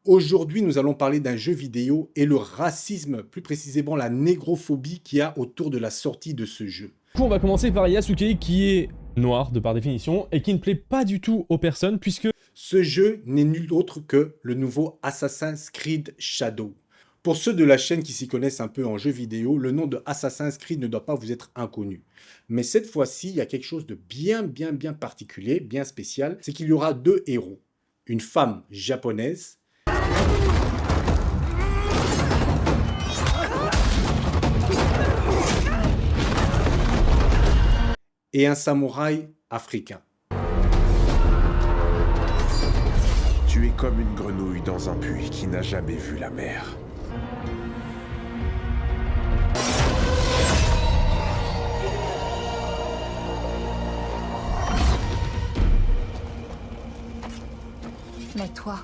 Aujourd'hui, nous allons parler d'un jeu vidéo et le racisme, plus précisément la négrophobie qu'il y a autour de la sortie de ce jeu. Du coup, on va commencer par Yasuke, qui est noir de par définition, et qui ne plaît pas du tout aux personnes, puisque Ce jeu n'est nul autre que le nouveau Assassin's Creed Shadow. Pour ceux de la chaîne qui s'y connaissent un peu en jeu vidéo, le nom de Assassin's Creed ne doit pas vous être inconnu. Mais cette fois-ci, il y a quelque chose de bien particulier, bien spécial, c'est qu'il y aura deux héros. Une femme japonaise et un samouraï africain. Tu es comme une grenouille dans un puits qui n'a jamais vu la mer. Mais toi,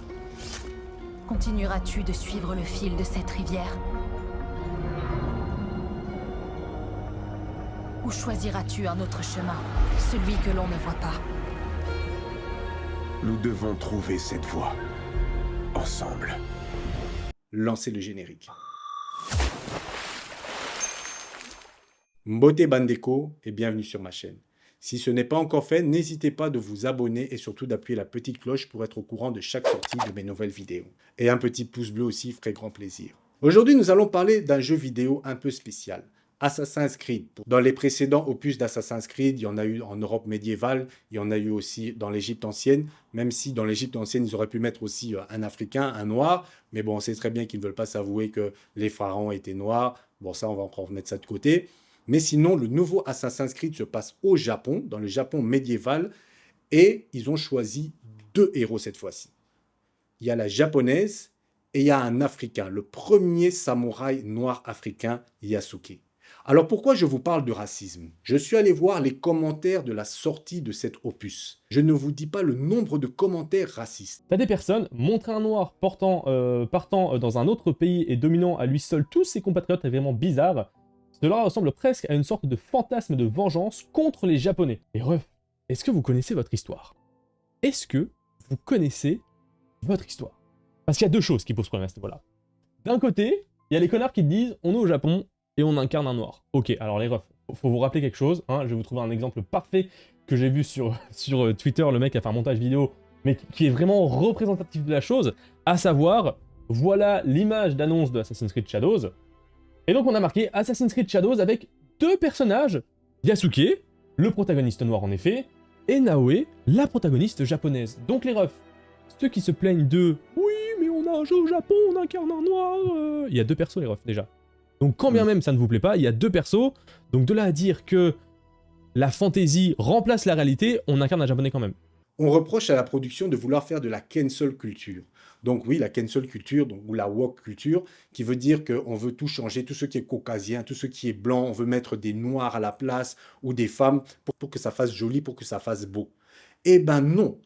continueras-tu de suivre le fil de cette rivière? Ou choisiras-tu un autre chemin, celui que l'on ne voit pas? Nous devons trouver cette voie. Ensemble. Lancez le générique. Mbote Bandeko et bienvenue sur ma chaîne. Si ce n'est pas encore fait, n'hésitez pas de vous abonner et surtout d'appuyer la petite cloche pour être au courant de chaque sortie de mes nouvelles vidéos. Et un petit pouce bleu aussi ferait grand plaisir. Aujourd'hui, nous allons parler d'un jeu vidéo un peu spécial. Assassin's Creed. Dans les précédents opus d'Assassin's Creed, il y en a eu en Europe médiévale, il y en a eu aussi dans l'Égypte ancienne, même si dans l'Égypte ancienne, ils auraient pu mettre aussi un Africain, un Noir, mais bon, on sait très bien qu'ils ne veulent pas s'avouer que les pharaons étaient noirs. Bon, ça, on va encore mettre ça de côté. Mais sinon, le nouveau Assassin's Creed se passe au Japon, dans le Japon médiéval, et ils ont choisi deux héros cette fois-ci. Il y a la japonaise et il y a un Africain, le premier samouraï noir africain, Yasuke. Alors pourquoi je vous parle de racisme? Je suis allé voir les commentaires de la sortie de cet opus. Je ne vous dis pas le nombre de commentaires racistes. t'as des personnes, montrer un noir partant dans un autre pays et dominant à lui seul tous ses compatriotes est vraiment bizarre. Cela ressemble presque à une sorte de fantasme de vengeance contre les Japonais. Et ref, est-ce que vous connaissez votre histoire? Est-ce que vous connaissez votre histoire? Parce qu'il y a deux choses qui posent problème à ce niveau-là. D'un côté, il y a les connards qui te disent « on est au Japon et on incarne un noir ». Ok, alors les refs, faut vous rappeler quelque chose, hein, je vais vous trouver un exemple parfait que j'ai vu sur Twitter, le mec a fait un montage vidéo, mais qui est vraiment représentatif de la chose, à savoir, voilà l'image d'annonce de Assassin's Creed Shadows. Et donc on a marqué Assassin's Creed Shadows avec deux personnages, Yasuke, le protagoniste noir en effet, et Naoe, la protagoniste japonaise. Donc les refs, ceux qui se plaignent de « oui, mais on a un jeu au Japon, on incarne un noir Il y a deux persos les refs déjà. Donc quand bien même ça ne vous plaît pas, il y a deux persos, donc de là à dire que la fantaisie remplace la réalité, on incarne un japonais quand même. On reproche à la production de vouloir faire de la cancel culture. Donc oui, la cancel culture, ou la woke culture, qui veut dire qu'on veut tout changer, tout ce qui est caucasien, tout ce qui est blanc, on veut mettre des noirs à la place, ou des femmes, pour que ça fasse joli, pour que ça fasse beau. Eh ben non,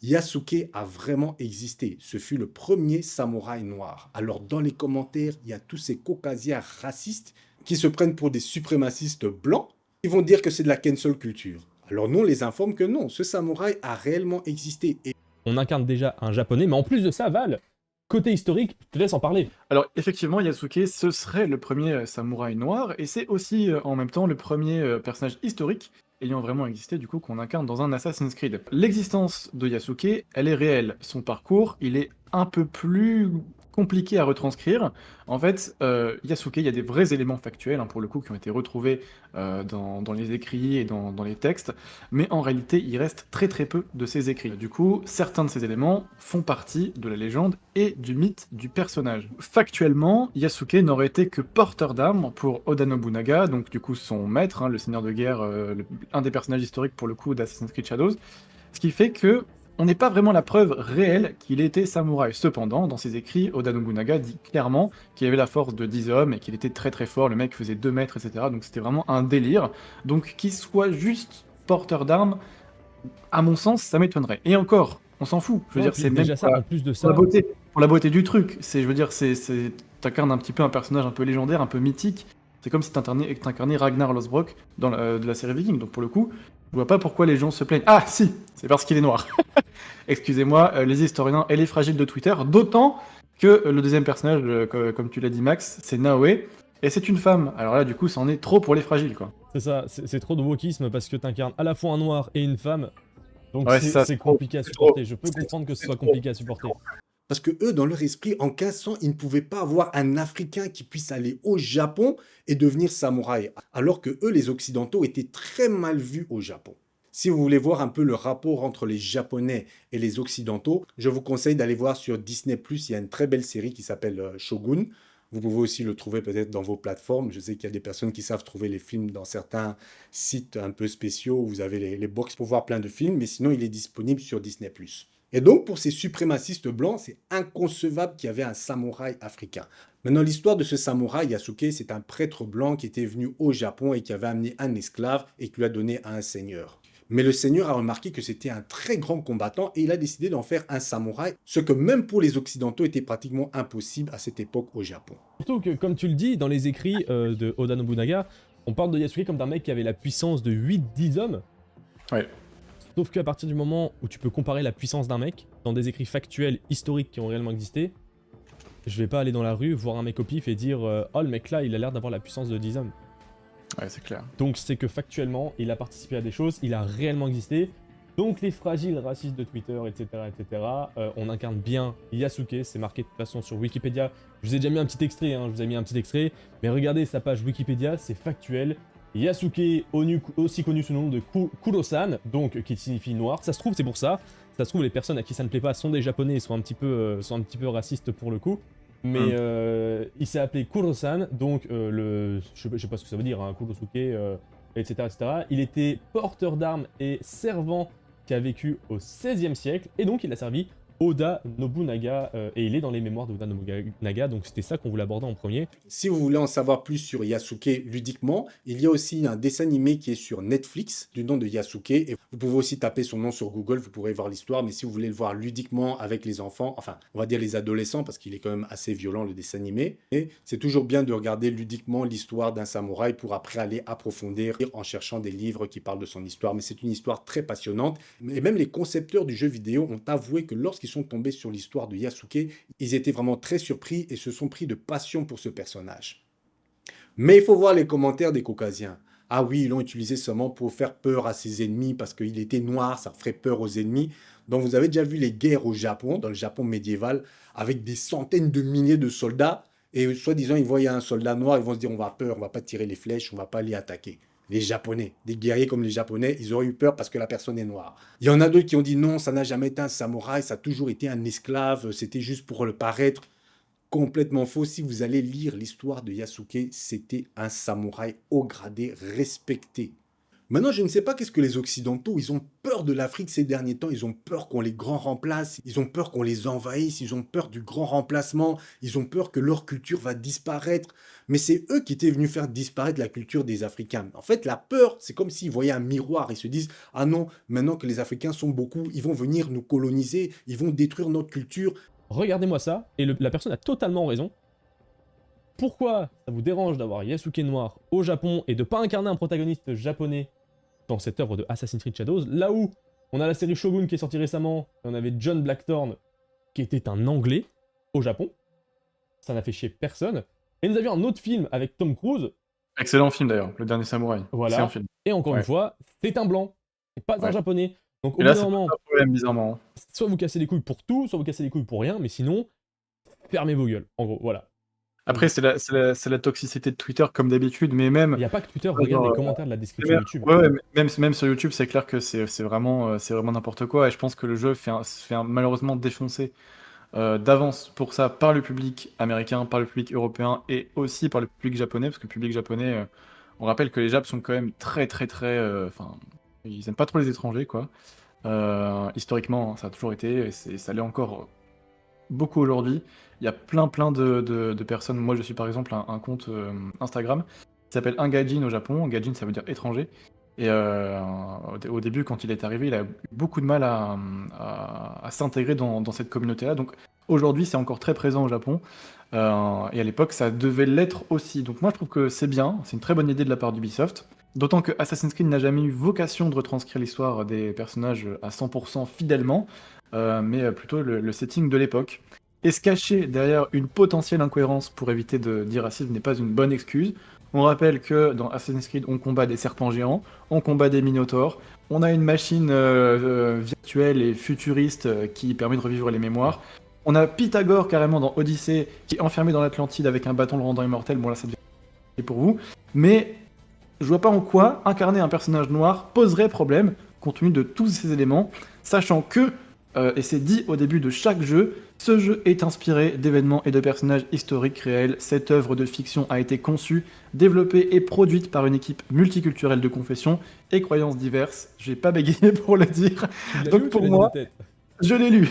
Yasuke a vraiment existé. Ce fut le premier samouraï noir. Alors dans les commentaires, il y a tous ces caucasiens racistes qui se prennent pour des suprémacistes blancs, qui vont dire que c'est de la cancel culture. Alors nous, on les informe que non, ce samouraï a réellement existé. Et On incarne déjà un japonais, mais en plus de ça, Val, côté historique, je te laisse en parler. Alors effectivement, Yasuke, ce serait le premier samouraï noir, et c'est aussi en même temps le premier personnage historique ayant vraiment existé, du coup, qu'on incarne dans un Assassin's Creed. L'existence de Yasuke, elle est réelle. Son parcours, il est un peu plus compliqué à retranscrire. En fait, Yasuke, il y a des vrais éléments factuels, hein, pour le coup, qui ont été retrouvés dans les écrits et dans les textes, mais en réalité, il reste très peu de ces écrits. Du coup, certains de ces éléments font partie de la légende et du mythe du personnage. Factuellement, Yasuke n'aurait été que porteur d'armes pour Oda Nobunaga, donc du coup son maître, hein, le seigneur de guerre, un des personnages historiques pour le coup d'Assassin's Creed Shadows, ce qui fait que on n'est pas vraiment la preuve réelle qu'il était samouraï. Cependant, dans ses écrits, Oda Nobunaga dit clairement qu'il avait la force de 10 hommes et qu'il était très fort, le mec faisait 2 mètres, etc. Donc c'était vraiment un délire. Donc qu'il soit juste porteur d'armes, à mon sens, ça m'étonnerait. Et encore, on s'en fout. Je veux dire, c'est même déjà ça, en plus de ça. pour la beauté du truc. Je veux dire, t'incarnes un petit peu un personnage un peu légendaire, un peu mythique. C'est comme si t'incarnais Ragnar Lothbrok de la série Viking. Donc pour le coup, Je vois pas pourquoi les gens se plaignent. Ah si, c'est parce qu'il est noir. Excusez-moi, les historiens et les fragiles de Twitter, d'autant que le deuxième personnage, comme tu l'as dit Max, c'est Naoe, et c'est une femme. Alors là, du coup, c'en est trop pour les fragiles, quoi. C'est ça, c'est trop de wokisme parce que t'incarnes à la fois un noir et une femme. Donc Ouais, c'est ça, c'est trop, compliqué à c'est supporter. trop, Je peux c'est comprendre que ce c'est soit trop, compliqué à c'est supporter. trop. Parce que eux, dans leur esprit, en 1500, ils ne pouvaient pas avoir un Africain qui puisse aller au Japon et devenir samouraï. Alors que eux, les Occidentaux, étaient très mal vus au Japon. Si vous voulez voir un peu le rapport entre les Japonais et les Occidentaux, je vous conseille d'aller voir sur Disney+, il y a une très belle série qui s'appelle Shogun. Vous pouvez aussi le trouver peut-être dans vos plateformes. Je sais qu'il y a des personnes qui savent trouver les films dans certains sites un peu spéciaux où vous avez les box pour voir plein de films, mais sinon il est disponible sur Disney+. Et donc, pour ces suprémacistes blancs, c'est inconcevable qu'il y avait un samouraï africain. Maintenant, l'histoire de ce samouraï Yasuke, c'est un prêtre blanc qui était venu au Japon et qui avait amené un esclave et qui lui a donné à un seigneur. Mais le seigneur a remarqué que c'était un très grand combattant et il a décidé d'en faire un samouraï, ce que même pour les Occidentaux était pratiquement impossible à cette époque au Japon. Surtout que, comme tu le dis, dans les écrits de Oda Nobunaga, on parle de Yasuke comme d'un mec qui avait la puissance de 8-10 hommes. Ouais. Sauf qu'à partir du moment où tu peux comparer la puissance d'un mec dans des écrits factuels, historiques qui ont réellement existé, je vais pas aller dans la rue, voir un mec au pif et dire oh le mec là il a l'air d'avoir la puissance de 10 hommes. Ouais, c'est clair. Donc c'est que factuellement il a participé à des choses, il a réellement existé. Donc les fragiles racistes de Twitter, etc. On incarne bien Yasuke, c'est marqué de toute façon sur Wikipédia. Je vous ai déjà mis un petit extrait, je vous ai mis un petit extrait, mais regardez sa page Wikipédia, c'est factuel. Yasuke, aussi connu sous le nom de Kuro-san, donc qui signifie noir. Ça se trouve, c'est pour ça. Ça se trouve, les personnes à qui ça ne plaît pas sont des japonais et sont un petit peu racistes pour le coup. Mais il s'est appelé Kuro-san, donc je sais pas ce que ça veut dire, Kurosuke, etc. Il était porteur d'armes et servant qui a vécu au XVIe siècle, et donc il a servi Oda Nobunaga, et il est dans les mémoires d'Oda Nobunaga, donc c'était ça qu'on voulait aborder en premier. Si vous voulez en savoir plus sur Yasuke ludiquement, il y a aussi un dessin animé qui est sur Netflix du nom de Yasuke. Et vous pouvez aussi taper son nom sur Google, vous pourrez voir l'histoire. Mais si vous voulez le voir ludiquement avec les enfants, enfin, on va dire les adolescents, parce qu'il est quand même assez violent le dessin animé. Et c'est toujours bien de regarder ludiquement l'histoire d'un samouraï pour après aller approfondir en cherchant des livres qui parlent de son histoire. Mais c'est une histoire très passionnante. Et même les concepteurs du jeu vidéo ont avoué que lorsqu'ils sont tombés sur l'histoire de Yasuke, ils étaient vraiment très surpris et se sont pris de passion pour ce personnage. Mais il faut voir les commentaires des Caucasiens. Ah oui, ils l'ont utilisé seulement pour faire peur à ses ennemis parce qu'il était noir, ça ferait peur aux ennemis. Donc vous avez déjà vu les guerres au Japon, dans le Japon médiéval, avec des centaines de milliers de soldats. Et soi-disant, ils voient un soldat noir, ils vont se dire on va peur, on va pas tirer les flèches, on va pas aller attaquer. Les Japonais, des guerriers comme les Japonais, ils auraient eu peur parce que la personne est noire. Il y en a d'autres qui ont dit non, ça n'a jamais été un samouraï, ça a toujours été un esclave, c'était juste pour le paraître. Complètement faux. Si vous allez lire l'histoire de Yasuke, c'était un samouraï haut gradé, respecté. Maintenant, je ne sais pas qu'est-ce que les Occidentaux, ils ont peur de l'Afrique ces derniers temps, ils ont peur qu'on les grand remplace, ils ont peur qu'on les envahisse, ils ont peur du grand remplacement, ils ont peur que leur culture va disparaître. Mais c'est eux qui étaient venus faire disparaître la culture des Africains. En fait, la peur, c'est comme s'ils voyaient un miroir, ils se disent « Ah non, maintenant que les Africains sont beaucoup, ils vont venir nous coloniser, ils vont détruire notre culture. » Regardez-moi ça, et la personne a totalement raison. Pourquoi ça vous dérange d'avoir Yasuke noir au Japon et de pas incarner un protagoniste japonais dans cette œuvre de Assassin's Creed Shadows, là où on a la série Shogun qui est sortie récemment, et on avait John Blackthorne qui était un anglais au Japon, ça n'a fait chier personne, et nous avions un autre film avec Tom Cruise. Excellent film d'ailleurs, Le Dernier Samouraï. Voilà, Film. et encore une fois, c'est un blanc, c'est pas un japonais. Donc au Et là, bout d'un c'est moment, pas un problème bizarrement. soit vous cassez les couilles pour tout, soit vous cassez les couilles pour rien, mais sinon, fermez vos gueules, en gros, voilà. Après, c'est la toxicité de Twitter comme d'habitude, mais Il même. n'y a pas que Twitter, regarde les commentaires de la description Même, YouTube. ouais, même sur YouTube, c'est clair que c'est vraiment n'importe quoi. Et je pense que le jeu se fait malheureusement défoncer d'avance pour ça par le public américain, par le public européen et aussi par le public japonais, parce que le public japonais, on rappelle que les Japs sont quand même très, enfin, ils aiment pas trop les étrangers, quoi. Historiquement, ça a toujours été, et ça l'est encore beaucoup aujourd'hui. Il y a plein de personnes. Moi, je suis par exemple un compte Instagram qui s'appelle Gaijin au Japon. Gaijin, ça veut dire étranger. Et au début, quand il est arrivé, il a eu beaucoup de mal à s'intégrer dans cette communauté-là. Donc aujourd'hui, c'est encore très présent au Japon. Et à l'époque, ça devait l'être aussi. Donc moi, je trouve que c'est bien. C'est une très bonne idée de la part d'Ubisoft D'autant que Assassin's Creed n'a jamais eu vocation de retranscrire l'histoire des personnages à 100% fidèlement, mais plutôt le setting de l'époque. Et se cacher derrière une potentielle incohérence pour éviter de dire racisme n'est pas une bonne excuse. On rappelle que dans Assassin's Creed, on combat des serpents géants, on combat des minotaures, on a une machine virtuelle et futuriste qui permet de revivre les mémoires. On a Pythagore carrément dans Odyssée qui est enfermé dans l'Atlantide avec un bâton le rendant immortel. Bon là ça devient pour vous. Mais je vois pas en quoi incarner un personnage noir poserait problème compte tenu de tous ces éléments, sachant que, et c'est dit au début de chaque jeu, ce jeu est inspiré d'événements et de personnages historiques réels. Cette œuvre de fiction a été conçue, développée et produite par une équipe multiculturelle de confessions et croyances diverses. Je vais pas bégayer pour le dire. Tu l'as lu Donc ou tu pour l'as dit moi, de tête? je l'ai lu,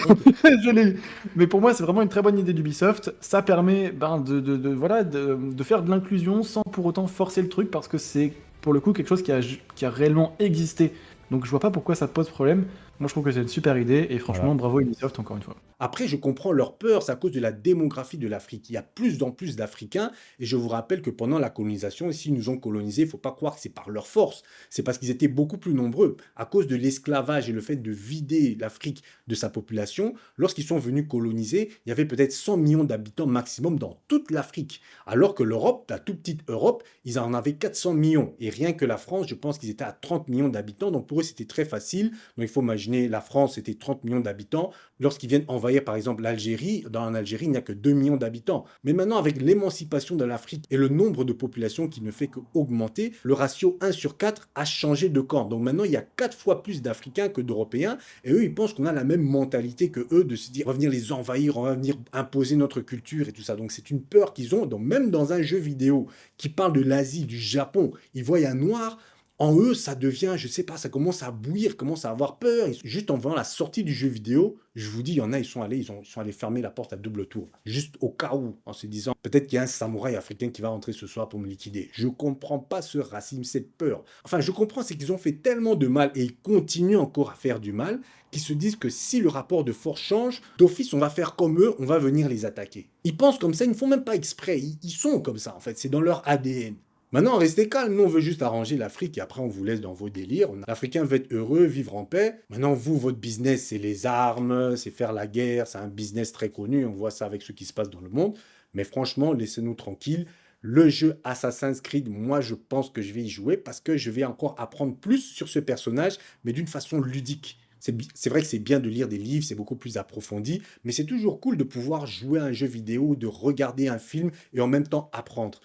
je l'ai lu. Mais pour moi, c'est vraiment une très bonne idée d'Ubisoft. Ça permet voilà, de faire de l'inclusion sans pour autant forcer le truc, parce que c'est pour le coup quelque chose qui a réellement existé. Donc je vois pas pourquoi ça pose problème. Moi, je trouve que c'est une super idée, et franchement, Voilà. bravo Ubisoft encore une fois. Après, je comprends leur peur, c'est à cause de la démographie de l'Afrique. Il y a plus en plus d'Africains, et je vous rappelle que pendant la colonisation, s'ils nous ont colonisés, il ne faut pas croire que c'est par leur force, c'est parce qu'ils étaient beaucoup plus nombreux. À cause de l'esclavage et le fait de vider l'Afrique de sa population, lorsqu'ils sont venus coloniser, il y avait peut-être 100 millions d'habitants maximum dans toute l'Afrique. Alors que l'Europe, la toute petite Europe, ils en avaient 400 millions. Et rien que la France, je pense qu'ils étaient à 30 millions d'habitants, donc pour eux, c'était très facile. Donc il faut imaginer, la France, c'était 30 millions d'habitants. Lorsqu'ils viennent envahir, par exemple, l'Algérie, dans l'Algérie, il n'y a que 2 millions d'habitants. Mais maintenant, avec l'émancipation de l'Afrique et le nombre de populations qui ne fait qu'augmenter, le ratio 1 sur 4 a changé de camp. Donc maintenant, il y a 4 fois plus d'Africains que d'Européens. Et eux, ils pensent qu'on a la même mentalité que eux, de se dire, on va venir les envahir, on va venir imposer notre culture et tout ça. Donc c'est une peur qu'ils ont. Donc même dans un jeu vidéo qui parle de l'Asie, du Japon, ils voient un noir. En eux, ça devient, je sais pas, ça commence à bouillir, commence à avoir peur. Juste en voyant la sortie du jeu vidéo, je vous dis, il y en a, ils sont allés fermer la porte à double tour. Juste au cas où, en se disant, peut-être qu'il y a un samouraï africain qui va rentrer ce soir pour me liquider. Je comprends pas ce racisme, cette peur. Enfin, je comprends, c'est qu'ils ont fait tellement de mal et ils continuent encore à faire du mal, qu'ils se disent que si le rapport de force change, d'office, on va faire comme eux, on va venir les attaquer. Ils pensent comme ça, ils ne font même pas exprès. Ils sont comme ça, en fait. C'est dans leur ADN. Maintenant, restez calme. Nous, on veut juste arranger l'Afrique et après, on vous laisse dans vos délires. L'Africain veut être heureux, vivre en paix. Maintenant, vous, votre business, c'est les armes, c'est faire la guerre. C'est un business très connu. On voit ça avec ce qui se passe dans le monde. Mais franchement, laissez-nous tranquilles. Le jeu Assassin's Creed, moi, je pense que je vais y jouer parce que je vais encore apprendre plus sur ce personnage, mais d'une façon ludique. C'est vrai que c'est bien de lire des livres, c'est beaucoup plus approfondi, mais c'est toujours cool de pouvoir jouer à un jeu vidéo, de regarder un film et en même temps apprendre.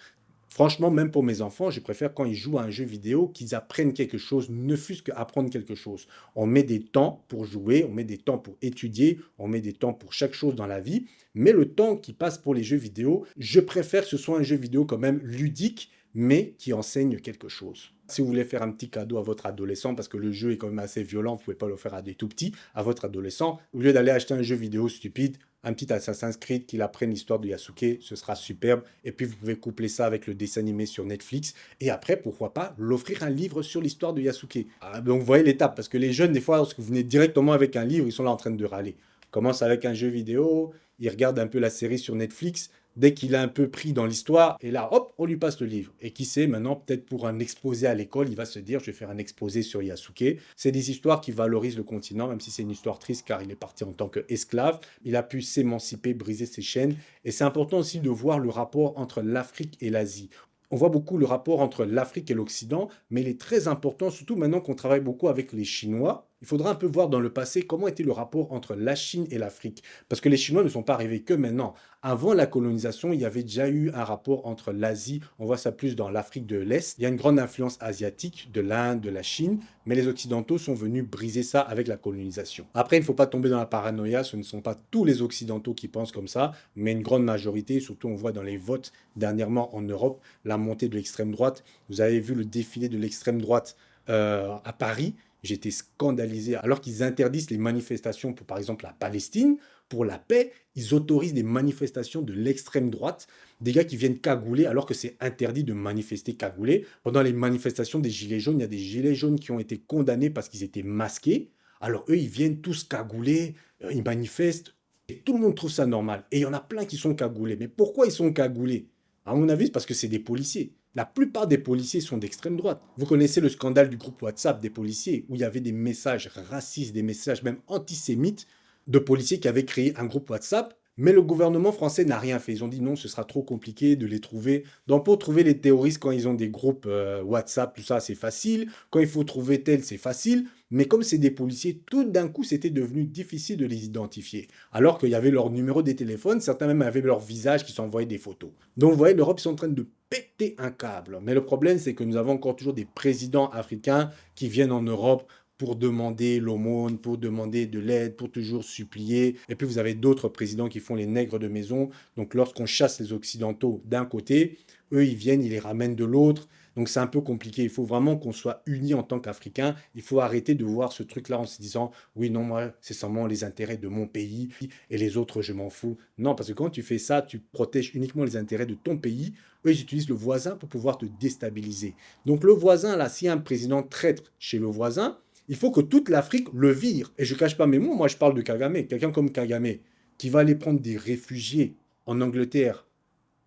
Franchement, même pour mes enfants, je préfère quand ils jouent à un jeu vidéo qu'ils apprennent quelque chose, ne fût-ce qu'apprendre quelque chose. On met des temps pour jouer, on met des temps pour étudier, on met des temps pour chaque chose dans la vie, mais le temps qui passe pour les jeux vidéo, je préfère que ce soit un jeu vidéo quand même ludique, mais qui enseigne quelque chose. Si vous voulez faire un petit cadeau à votre adolescent, parce que le jeu est quand même assez violent, vous ne pouvez pas le faire à des tout petits, à votre adolescent, au lieu d'aller acheter un jeu vidéo stupide, un petit Assassin's Creed qu'il apprenne l'histoire de Yasuke, ce sera superbe. Et puis vous pouvez coupler ça avec le dessin animé sur Netflix. Et après, pourquoi pas, l'offrir un livre sur l'histoire de Yasuke. Donc vous voyez l'étape, parce que les jeunes, des fois, lorsque vous venez directement avec un livre, ils sont là en train de râler. Commence avec un jeu vidéo, ils regardent un peu la série sur Netflix. Dès qu'il a un peu pris dans l'histoire, et là, hop, on lui passe le livre. Et qui sait, maintenant, peut-être pour un exposé à l'école, il va se dire, je vais faire un exposé sur Yasuke. C'est des histoires qui valorisent le continent, même si c'est une histoire triste, car il est parti en tant qu'esclave. Il a pu s'émanciper, briser ses chaînes. Et c'est important aussi de voir le rapport entre l'Afrique et l'Asie. On voit beaucoup le rapport entre l'Afrique et l'Occident, mais il est très important, surtout maintenant qu'on travaille beaucoup avec les Chinois. Il faudra un peu voir dans le passé comment était le rapport entre la Chine et l'Afrique. Parce que les Chinois ne sont pas arrivés que maintenant. Avant la colonisation, il y avait déjà eu un rapport entre l'Asie, on voit ça plus dans l'Afrique de l'Est. Il y a une grande influence asiatique de l'Inde, de la Chine, mais les Occidentaux sont venus briser ça avec la colonisation. Après, il ne faut pas tomber dans la paranoïa, ce ne sont pas tous les Occidentaux qui pensent comme ça, mais une grande majorité, surtout on voit dans les votes dernièrement en Europe, la montée de l'extrême droite. Vous avez vu le défilé de l'extrême droite à Paris. J'étais scandalisé. Alors qu'ils interdisent les manifestations pour, par exemple, la Palestine, pour la paix, ils autorisent des manifestations de l'extrême droite, des gars qui viennent cagouler alors que c'est interdit de manifester cagoulé. Pendant les manifestations des Gilets jaunes, il y a des Gilets jaunes qui ont été condamnés parce qu'ils étaient masqués. Alors eux, ils viennent tous cagouler, ils manifestent, et tout le monde trouve ça normal. Et il y en a plein qui sont cagoulés. Mais pourquoi ils sont cagoulés? À mon avis, c'est parce que c'est des policiers. La plupart des policiers sont d'extrême droite. Vous connaissez le scandale du groupe WhatsApp des policiers, où il y avait des messages racistes, des messages même antisémites de policiers qui avaient créé un groupe WhatsApp. Mais le gouvernement français n'a rien fait. Ils ont dit non, ce sera trop compliqué de les trouver. Donc pour trouver les terroristes, quand ils ont des groupes WhatsApp, tout ça, c'est facile. Quand il faut trouver tel, c'est facile. Mais comme c'est des policiers, tout d'un coup, c'était devenu difficile de les identifier. Alors qu'il y avait leur numéro des téléphones, certains même avaient leur visage qui s'envoyaient des photos. Donc vous voyez, l'Europe, ils sont en train de péter un câble. Mais le problème, c'est que nous avons encore toujours des présidents africains qui viennent en Europe pour demander l'aumône, pour demander de l'aide, pour toujours supplier. Et puis vous avez d'autres présidents qui font les nègres de maison. Donc lorsqu'on chasse les Occidentaux d'un côté, eux, ils viennent, ils les ramènent de l'autre. Donc c'est un peu compliqué. Il faut vraiment qu'on soit unis en tant qu'Africains. Il faut arrêter de voir ce truc-là en se disant « Oui, non, moi, c'est seulement les intérêts de mon pays et les autres, je m'en fous. » Non, parce que quand tu fais ça, tu protèges uniquement les intérêts de ton pays. Eux, ils utilisent le voisin pour pouvoir te déstabiliser. Donc le voisin, là, s'il y a un président traître chez le voisin, il faut que toute l'Afrique le vire. Et je ne cache pas mes mots, moi je parle de Kagame. Quelqu'un comme Kagame, qui va aller prendre des réfugiés en Angleterre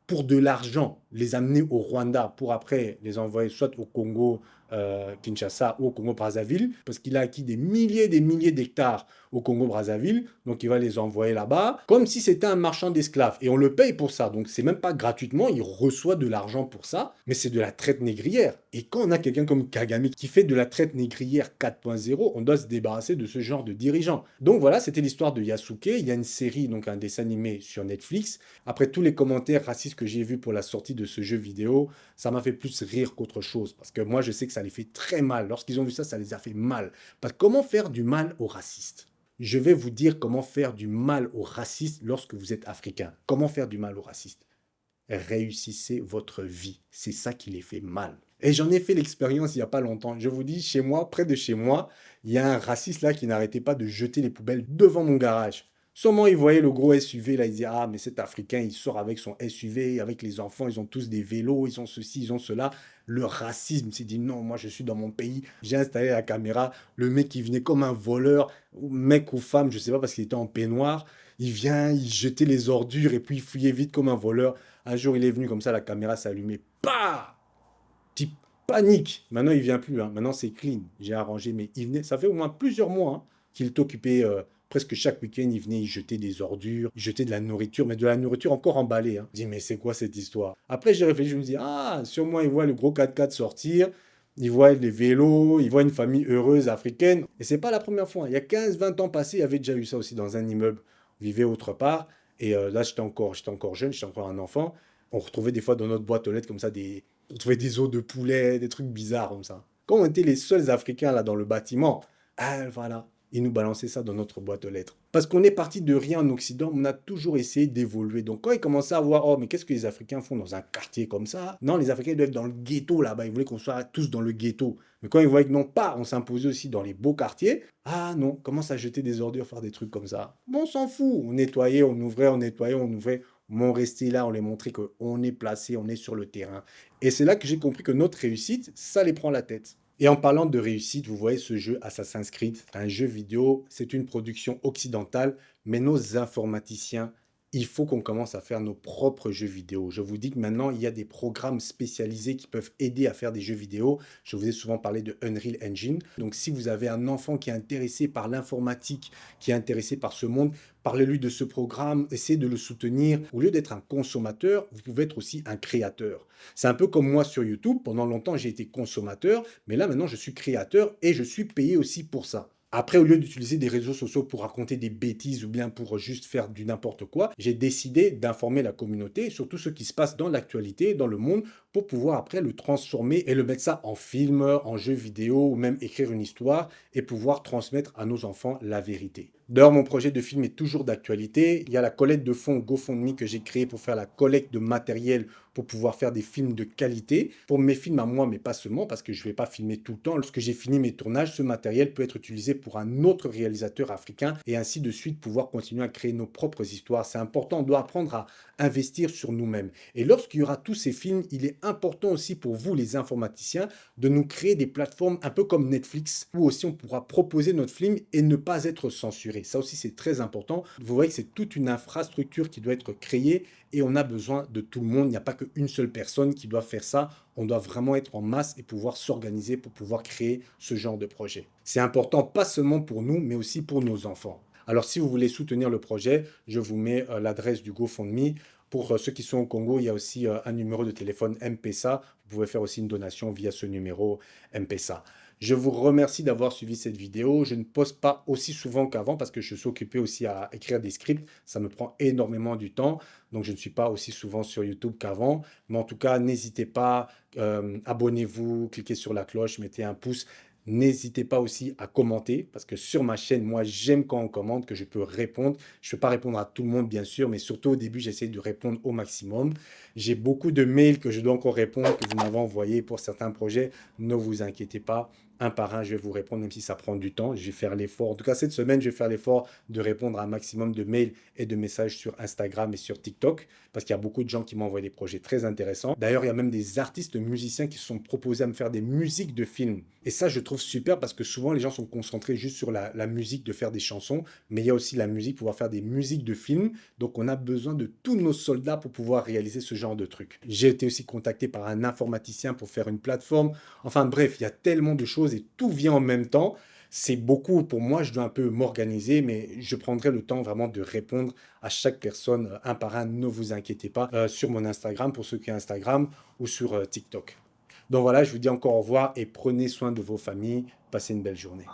pour de l'argent, les amener au Rwanda, pour après les envoyer soit au Congo, Kinshasa ou au Congo-Brazzaville, parce qu'il a acquis des milliers d'hectares au Congo-Brazzaville, donc il va les envoyer là-bas, comme si c'était un marchand d'esclaves. Et on le paye pour ça, donc c'est même pas gratuitement, il reçoit de l'argent pour ça, mais c'est de la traite négrière. Et quand on a quelqu'un comme Kagame qui fait de la traite négrière 4.0, on doit se débarrasser de ce genre de dirigeants. Donc voilà, c'était l'histoire de Yasuke. Il y a une série, donc un dessin animé sur Netflix. Après tous les commentaires racistes que j'ai vus pour la sortie de ce jeu vidéo, ça m'a fait plus rire qu'autre chose, parce que moi je sais que ça les fait très mal. Lorsqu'ils ont vu ça, ça les a fait mal. Parce que comment faire du mal aux racistes? Je vais vous dire comment faire du mal aux racistes lorsque vous êtes africain. Comment faire du mal aux racistes? Réussissez votre vie. C'est ça qui les fait mal. Et j'en ai fait l'expérience il n'y a pas longtemps. Je vous dis, chez moi, près de chez moi, il y a un raciste là qui n'arrêtait pas de jeter les poubelles devant mon garage. Sûrement, il voyait le gros SUV, là, il disait « Ah, mais cet Africain, il sort avec son SUV, avec les enfants, ils ont tous des vélos, ils ont ceci, ils ont cela. » Le racisme s'est dit « Non, moi, je suis dans mon pays. » J'ai installé la caméra. Le mec, il venait comme un voleur, mec ou femme, je ne sais pas, parce qu'il était en peignoir. Il vient, il jetait les ordures et puis il fuyait vite comme un voleur. Un jour, il est venu comme ça, la caméra s'est allumée. Bah! Type panique. Maintenant, il vient plus. Hein. Maintenant, c'est clean. J'ai arrangé, mais il venait. Ça fait au moins plusieurs mois hein, qu'il t'occupait. Presque chaque week-end, il venait, il jetait des ordures, il jetait de la nourriture, mais de la nourriture encore emballée. Hein. Je dis, mais c'est quoi cette histoire? Après, j'ai réfléchi, je me dis, ah, sûrement, il voit le gros 4x4 sortir, il voit les vélos, il voit une famille heureuse africaine. Et c'est pas la première fois. Hein. Il y a 15-20 ans passés, il y avait déjà eu ça aussi dans un immeuble. On vivait autre part. Et là, j'étais encore jeune, j'étais encore un enfant. On retrouvait des fois dans notre boîte aux lettres comme ça, on trouvait des os de poulet, des trucs bizarres comme ça. Quand on était les seuls Africains là dans le bâtiment, ah voilà, ils nous balançaient ça dans notre boîte aux lettres. Parce qu'on est parti de rien en Occident, on a toujours essayé d'évoluer. Donc quand ils commençaient à voir, oh mais qu'est-ce que les Africains font dans un quartier comme ça? Non, les Africains doivent être dans le ghetto là-bas, ils voulaient qu'on soit tous dans le ghetto. Mais quand ils voyaient que non pas, on s'imposait aussi dans les beaux quartiers, ah non, commence à jeter des ordures, faire des trucs comme ça. Bon, on s'en fout, on nettoyait, on ouvrait, on nettoyait, on ouvrait. Mais on restait là, on les montrait qu'on est placé, on est sur le terrain. Et c'est là que j'ai compris que notre réussite, ça les prend la tête. Et en parlant de réussite, vous voyez ce jeu Assassin's Creed, un jeu vidéo, c'est une production occidentale, mais nos informaticiens, il faut qu'on commence à faire nos propres jeux vidéo. Je vous dis que maintenant, il y a des programmes spécialisés qui peuvent aider à faire des jeux vidéo. Je vous ai souvent parlé de Unreal Engine. Donc si vous avez un enfant qui est intéressé par l'informatique, qui est intéressé par ce monde, parlez-lui de ce programme, essayez de le soutenir. Au lieu d'être un consommateur, vous pouvez être aussi un créateur. C'est un peu comme moi sur YouTube. Pendant longtemps, j'ai été consommateur, mais là, maintenant, je suis créateur et je suis payé aussi pour ça. Après, au lieu d'utiliser des réseaux sociaux pour raconter des bêtises ou bien pour juste faire du n'importe quoi, j'ai décidé d'informer la communauté sur tout ce qui se passe dans l'actualité, dans le monde, pour pouvoir après le transformer et le mettre ça en film, en jeu vidéo ou même écrire une histoire et pouvoir transmettre à nos enfants la vérité. D'ailleurs, mon projet de film est toujours d'actualité. Il y a la collecte de fonds GoFundMe que j'ai créée pour faire la collecte de matériel pour pouvoir faire des films de qualité. Pour mes films à moi, mais pas seulement, parce que je ne vais pas filmer tout le temps. Lorsque j'ai fini mes tournages, ce matériel peut être utilisé pour un autre réalisateur africain et ainsi de suite pouvoir continuer à créer nos propres histoires. C'est important, on doit apprendre à investir sur nous-mêmes. Et lorsqu'il y aura tous ces films, il est important aussi pour vous, les informaticiens, de nous créer des plateformes un peu comme Netflix, où aussi on pourra proposer notre film et ne pas être censuré. gérer. Ça aussi, c'est très important. Vous voyez que c'est toute une infrastructure qui doit être créée et on a besoin de tout le monde. Il n'y a pas qu'une seule personne qui doit faire ça. On doit vraiment être en masse et pouvoir s'organiser pour pouvoir créer ce genre de projet. C'est important pas seulement pour nous, mais aussi pour nos enfants. Alors, si vous voulez soutenir le projet, je vous mets l'adresse du GoFundMe. Pour ceux qui sont au Congo, il y a aussi un numéro de téléphone M-Pesa. Vous pouvez faire aussi une donation via ce numéro M-Pesa. Je vous remercie d'avoir suivi cette vidéo. Je ne poste pas aussi souvent qu'avant parce que je suis occupé aussi à écrire des scripts. Ça me prend énormément du temps. Donc, je ne suis pas aussi souvent sur YouTube qu'avant. Mais en tout cas, n'hésitez pas, abonnez-vous, cliquez sur la cloche, mettez un pouce. N'hésitez pas aussi à commenter parce que sur ma chaîne, moi, j'aime quand on commente, que je peux répondre. Je ne peux pas répondre à tout le monde, bien sûr, mais surtout au début, j'essaie de répondre au maximum. J'ai beaucoup de mails que je dois encore répondre, que vous m'avez envoyés pour certains projets. Ne vous inquiétez pas. Un par un, je vais vous répondre, même si ça prend du temps. Je vais faire l'effort. En tout cas, cette semaine, je vais faire l'effort de répondre à un maximum de mails et de messages sur Instagram et sur TikTok, parce qu'il y a beaucoup de gens qui m'envoient des projets très intéressants. D'ailleurs, il y a même des artistes musiciens qui se sont proposés à me faire des musiques de films. Et ça, je trouve super, parce que souvent, les gens sont concentrés juste sur la musique, de faire des chansons, mais il y a aussi la musique, pouvoir faire des musiques de films. Donc, on a besoin de tous nos soldats pour pouvoir réaliser ce genre de trucs. J'ai été aussi contacté par un informaticien pour faire une plateforme. Enfin bref, il y a tellement de choses et tout vient en même temps. C'est beaucoup pour moi, je dois un peu m'organiser, mais je prendrai le temps vraiment de répondre à chaque personne un par un. Ne vous inquiétez pas, sur mon Instagram, pour ceux qui ont Instagram, ou sur TikTok. Donc voilà, je vous dis encore au revoir et prenez soin de vos familles. Passez une belle journée.